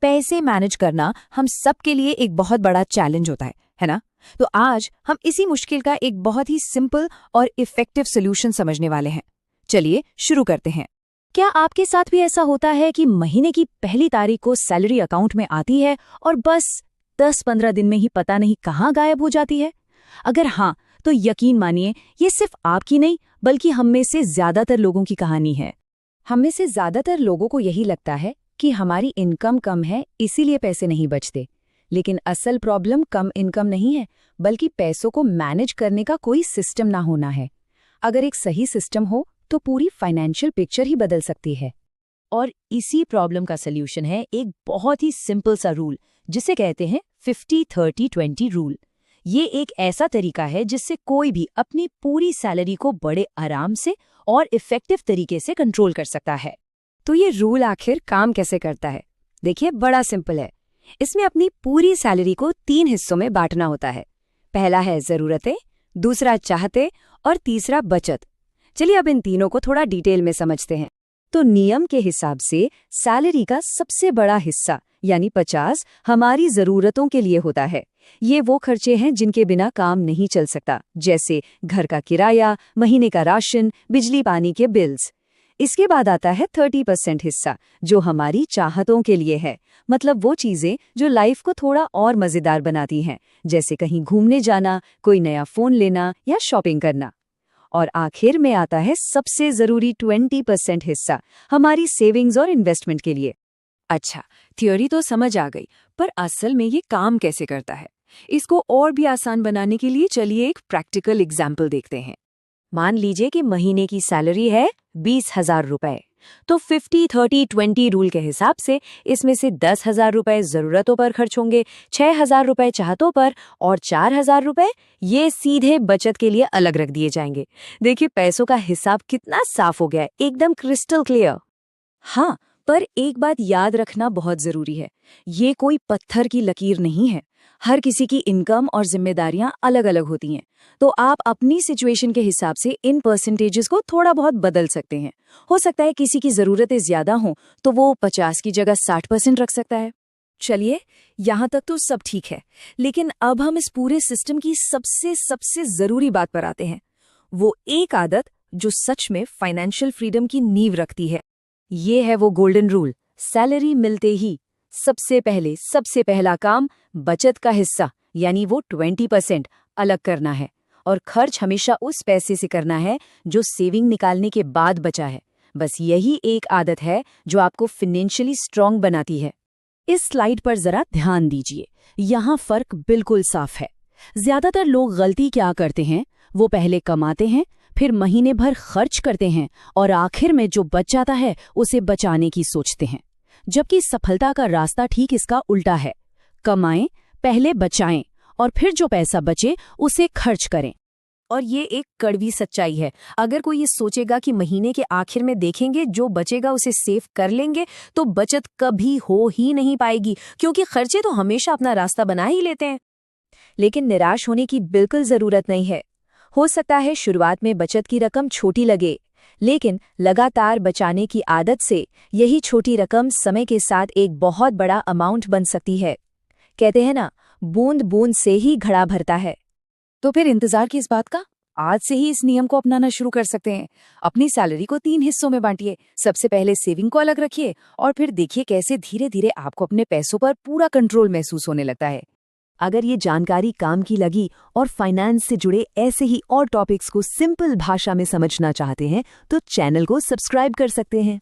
पैसे मैनेज करना हम सबके लिए एक बहुत बड़ा चैलेंज होता है ना? तो आज हम इसी मुश्किल का एक बहुत ही सिंपल और इफेक्टिव सोल्यूशन समझने वाले हैं। चलिए शुरू करते हैं। क्या आपके साथ भी ऐसा होता है कि महीने की पहली तारीख को सैलरी अकाउंट में आती है और बस 10-15 दिन में ही पता नहीं कहाँ गायब हो जाती है? अगर हाँ, तो यकीन मानिए ये सिर्फ आपकी नहीं बल्कि हम में से ज्यादातर लोगों की कहानी है। हम में से ज्यादातर लोगों को यही लगता है कि हमारी इनकम कम है इसीलिए पैसे नहीं बचते। लेकिन असल प्रॉब्लम कम इनकम नहीं है, बल्कि पैसों को मैनेज करने का कोई सिस्टम ना होना है। अगर एक सही सिस्टम हो तो पूरी फाइनेंशियल पिक्चर ही बदल सकती है। और इसी प्रॉब्लम का सल्यूशन है एक बहुत ही सिंपल सा रूल, जिसे कहते हैं 50-30-20 रूल। ये एक ऐसा तरीका है जिससे कोई भी अपनी पूरी सैलरी को बड़े आराम से और इफेक्टिव तरीके से कंट्रोल कर सकता है। तो ये रूल आखिर काम कैसे करता है? देखिए, बड़ा सिंपल है। इसमें अपनी पूरी सैलरी को 3 हिस्सों में बांटना होता है। पहला है जरूरतें, दूसरा चाहते और तीसरा बचत। चलिए अब इन तीनों को थोड़ा डिटेल में समझते हैं। तो नियम के हिसाब से सैलरी का सबसे बड़ा हिस्सा यानी 50 हमारी जरूरतों के लिए होता है। ये वो खर्चे हैं जिनके बिना काम नहीं चल सकता, जैसे घर का किराया, महीने का राशन, बिजली पानी के बिल्स। इसके बाद आता है 30% हिस्सा, जो हमारी चाहतों के लिए है, मतलब वो चीजें जो लाइफ को थोड़ा और मजेदार बनाती हैं, जैसे कहीं घूमने जाना, कोई नया फोन लेना या शॉपिंग करना। और आखिर में आता है सबसे जरूरी 20% हिस्सा, हमारी सेविंग्स और इन्वेस्टमेंट के लिए। अच्छा, थ्योरी तो समझ आ गई, पर असल में ये काम कैसे करता है? इसको और भी आसान बनाने के लिए चलिए एक प्रैक्टिकल एग्जाम्पल देखते हैं। मान लीजिए कि महीने की सैलरी है 20,000 रुपए, तो 50-30-20 रूल के हिसाब से इसमें से 10,000 रुपए जरूरतों पर खर्च होंगे, 6,000 रुपए चाहतों पर और 4,000 रुपए ये सीधे बचत के लिए अलग रख दिए जाएंगे। देखिए पैसों का हिसाब कितना साफ हो गया है, एकदम क्रिस्टल क्लियर। हाँ, पर एक बात याद रखना बहुत जरूरी है, ये कोई पत्थर की लकीर नहीं है। हर किसी की इनकम और जिम्मेदारियां अलग अलग होती हैं, तो आप अपनी सिचुएशन के हिसाब से इन परसेंटेजेस को थोड़ा बहुत बदल सकते हैं। हो सकता है किसी की जरूरतें ज्यादा हों तो वो 50 की जगह 60% रख सकता है। चलिए, यहाँ तक तो सब ठीक है, लेकिन अब हम इस पूरे सिस्टम की सबसे जरूरी बात पर आते हैं। वो एक आदत जो सच में फाइनेंशियल फ्रीडम की नींव रखती है। ये है वो गोल्डन रूल। सैलरी मिलते ही सबसे पहला काम बचत का हिस्सा यानी वो 20% अलग करना है, और खर्च हमेशा उस पैसे से करना है जो सेविंग निकालने के बाद बचा है। बस यही एक आदत है जो आपको फाइनेंशियली स्ट्रांग बनाती है। इस स्लाइड पर जरा ध्यान दीजिए, यहाँ फर्क बिल्कुल साफ है। ज्यादातर लोग गलती क्या करते हैं, वो पहले कमाते हैं, फिर महीने भर खर्च करते हैं और आखिर में जो बच जाता है उसे बचाने की सोचते हैं। जबकि सफलता का रास्ता ठीक इसका उल्टा है। कमाएं, पहले बचाएं और फिर जो पैसा बचे उसे खर्च करें। और ये एक कड़वी सच्चाई है। अगर कोई ये सोचेगा कि महीने के आखिर में देखेंगे जो बचेगा उसे सेव कर लेंगे, तो बचत कभी हो ही नहीं पाएगी, क्योंकि खर्चे तो हमेशा अपना रास्ता बना ही लेते हैं। लेकिन निराश होने की बिल्कुल जरूरत नहीं है। हो सकता है शुरुआत में बचत की रकम छोटी लगे, लेकिन लगातार बचाने की आदत से यही छोटी रकम समय के साथ एक बहुत बड़ा अमाउंट बन सकती है। कहते हैं ना, बूंद बूंद से ही घड़ा भरता है। तो फिर इंतजार किस बात का? आज से ही इस नियम को अपनाना शुरू कर सकते हैं। अपनी सैलरी को 3 हिस्सों में बांटिए। सबसे पहले सेविंग को अलग रखिए और फिर देखिए कैसे धीरे धीरे आपको अपने पैसों पर पूरा कंट्रोल महसूस होने लगता है। अगर ये जानकारी काम की लगी और फाइनेंस से जुड़े ऐसे ही और टॉपिक्स को सिंपल भाषा में समझना चाहते हैं तो चैनल को सब्सक्राइब कर सकते हैं।